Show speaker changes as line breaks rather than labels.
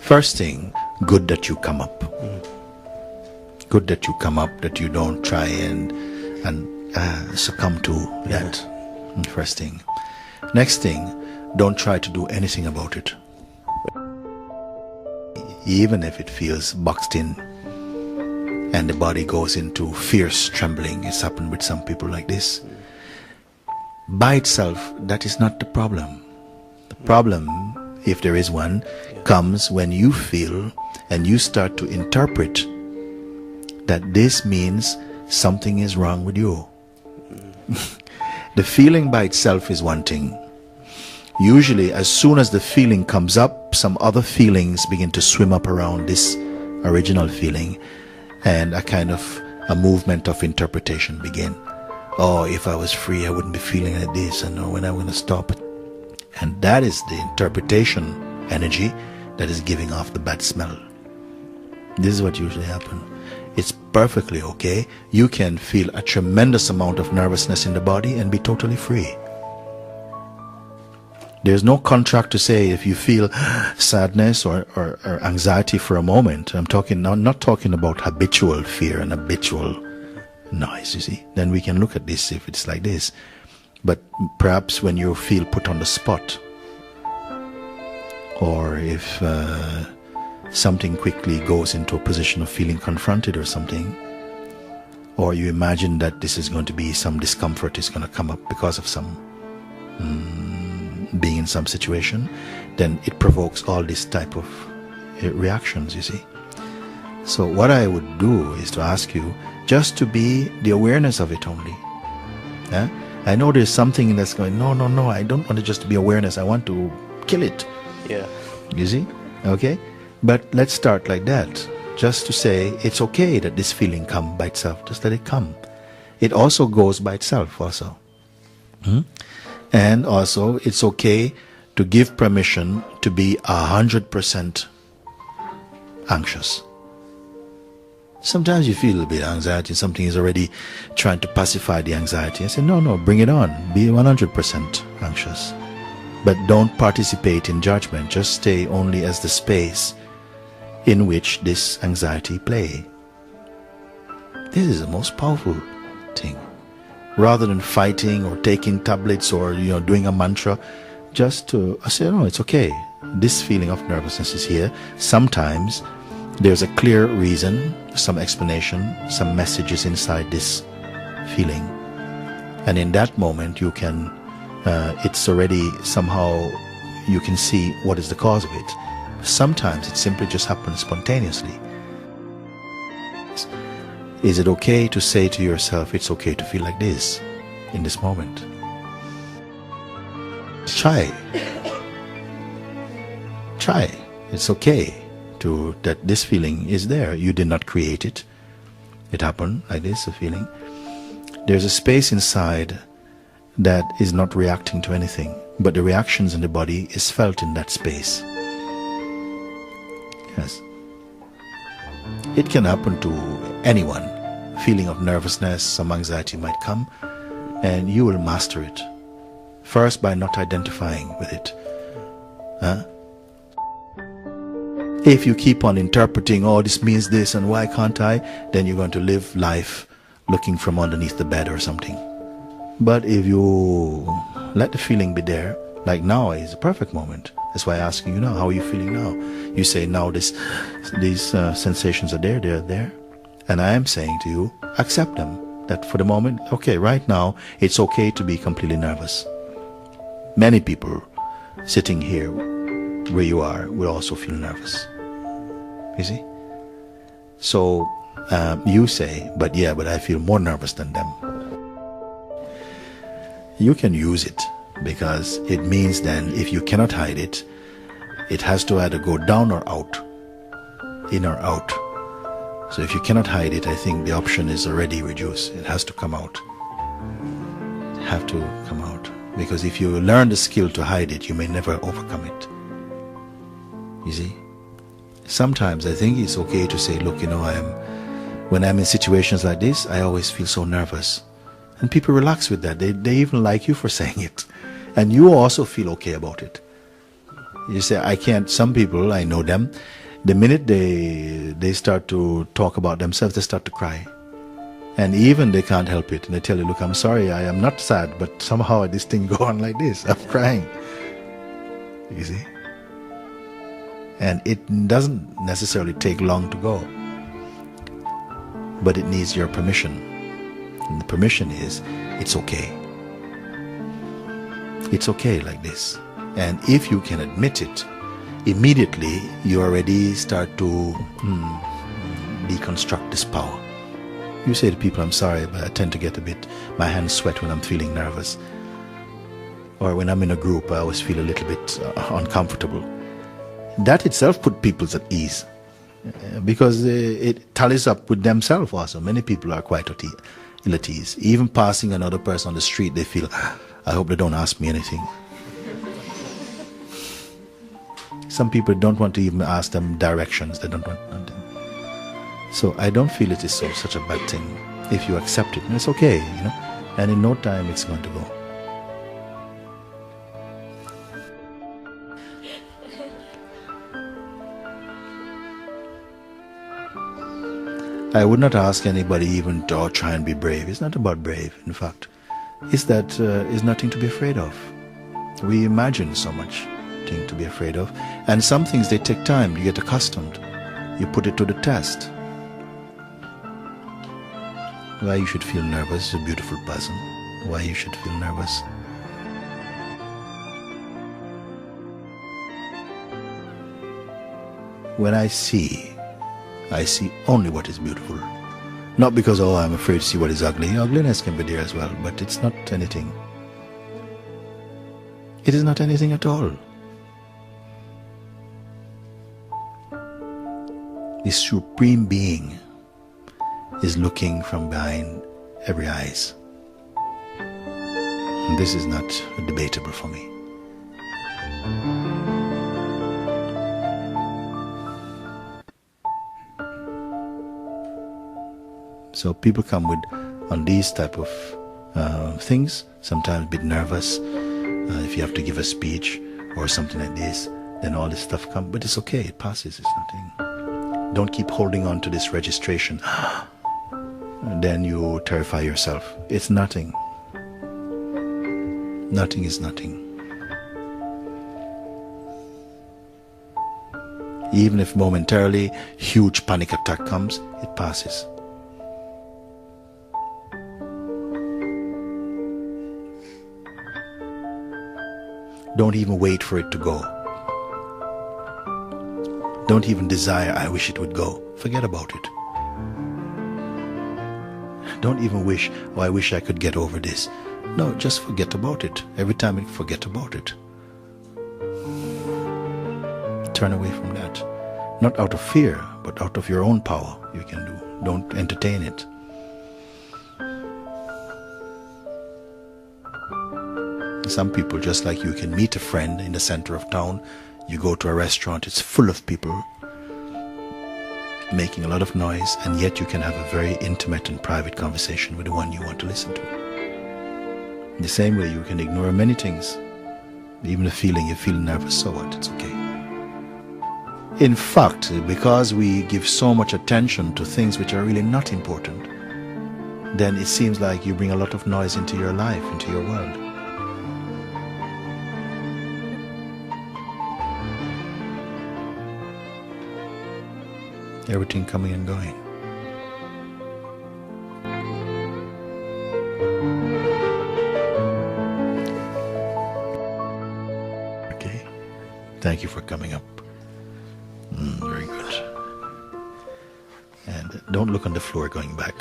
First thing, good that you come up. Good that you come up, that you don't try and succumb to that. First thing. Next thing, don't try to do anything about it. Even if it feels boxed in and the body goes into fierce trembling, it's happened with some people like this. By itself, that is not the problem. The problem, if there is one, comes when you feel and you start to interpret that this means something is wrong with you. The feeling by itself is one thing. Usually, as soon as the feeling comes up, some other feelings begin to swim up around this original feeling, and a kind of a movement of interpretation begin. Oh, if I was free, I wouldn't be feeling like this, and when I'm going to stop it. And that is the interpretation energy that is giving off the bad smell. This is what usually happens. It's perfectly okay. You can feel a tremendous amount of nervousness in the body and be totally free. There's no contract to say if you feel sadness or anxiety for a moment. I'm not talking about habitual fear and habitual noise, you see. Then we can look at this if it's like this. But perhaps when you feel put on the spot, or if something quickly goes into a position of feeling confronted or something, or you imagine that this is going to be some discomfort is going to come up because of some being in some situation, then it provokes all this type of reactions, you see. So what I would do is to ask you just to be the awareness of it only. Yeah? I know there's something that's going, no, I don't want it just to be awareness, I want to kill it.
Yeah.
You see? Okay? But let's start like that. Just to say, it's okay that this feeling come by itself. Just let it come. It also goes by itself also. And also, it's okay to give permission to be 100% anxious. Sometimes you feel a bit of anxiety, something is already trying to pacify the anxiety. I say, no, bring it on. Be 100% anxious. But don't participate in judgment. Just stay only as the space in which this anxiety play. This is the most powerful thing. Rather than fighting or taking tablets or doing a mantra, just to say, no, it's okay. This feeling of nervousness is here. Sometimes there's a clear reason, some explanation, some messages inside this feeling. And in that moment you can, it's already somehow, you can see what is the cause of it. Sometimes it simply just happens spontaneously. Is it okay to say to yourself, it's okay to feel like this in this moment? Try. It's okay that this feeling is there. You did not create it. It happened like this, a feeling. There's a space inside that is not reacting to anything, but the reactions in the body is felt in that space. Yes. It can happen to anyone. Feeling of nervousness, some anxiety might come, and you will master it. First, by not identifying with it. If you keep on interpreting, oh, this means this and why can't I, then you're going to live life looking from underneath the bed or something. But if you let the feeling be there, like now is a perfect moment. That's why I'm asking you now, how are you feeling now? You say now these sensations are there, they're there. And I am saying to you, accept them. That for the moment, okay, right now, it's okay to be completely nervous. Many people sitting here where you are will also feel nervous. You see? So you say, but I feel more nervous than them. You can use it, because it means then if you cannot hide it, it has to either go down or out, in or out. So if you cannot hide it, I think the option is already reduced. It has to come out. It have to come out. Because if you learn the skill to hide it, you may never overcome it. You see? Sometimes I think it's okay to say, look, when I'm in situations like this, I always feel so nervous. And people relax with that. They even like you for saying it. And you also feel okay about it. You say, I can't. Some people, I know them, the minute they start to talk about themselves, they start to cry. And even they can't help it. And they tell you, look, I'm sorry, I am not sad, but somehow this thing go on like this. I'm crying. You see? And it doesn't necessarily take long to go. But it needs your permission. And the permission is, it's okay. It's okay like this. And if you can admit it, immediately you already start to deconstruct this power. You say to people, I'm sorry, but I tend to get my hands sweat when I'm feeling nervous. Or when I'm in a group, I always feel a little bit uncomfortable. That itself puts people at ease. Because it tallies up with themselves also. Many people are quite ill at ease. Even passing another person on the street, they feel, I hope they don't ask me anything. Some people don't want to even ask them directions. They don't want nothing. So I don't feel it is such a bad thing if you accept it. And it's okay, you know. And in no time it's going to go. I would not ask anybody even to try and be brave. It's not about brave, in fact. It's that it's nothing to be afraid of. We imagine so much thing to be afraid of. And some things, they take time. You get accustomed. You put it to the test. Why you should feel nervous is a beautiful person. Why you should feel nervous. When I see only what is beautiful. Not because, oh, I'm afraid to see what is ugly. Ugliness can be there as well, but it's not anything. It is not anything at all. The Supreme Being is looking from behind every eyes. And this is not debatable for me. So people come on these type of things, sometimes a bit nervous. If you have to give a speech or something like this, then all this stuff comes. But it's okay, it passes, it's nothing. Don't keep holding on to this registration. And then you terrify yourself. It's nothing. Nothing is nothing. Even if momentarily huge panic attack comes, it passes. Don't even wait for it to go. Don't even desire, I wish it would go. Forget about it. Don't even wish, oh, I wish I could get over this. No, just forget about it. Every time you forget about it. Turn away from that. Not out of fear, but out of your own power you can do. Don't entertain it. Some people, just like you can meet a friend in the center of town, you go to a restaurant, it's full of people making a lot of noise, and yet you can have a very intimate and private conversation with the one you want to listen to. In the same way, you can ignore many things. Even a feeling, you feel nervous, so what? It's okay. In fact, because we give so much attention to things which are really not important, then it seems like you bring a lot of noise into your life, into your world. Everything coming and going. Okay. Thank you for coming up. Very good. And don't look on the floor going back.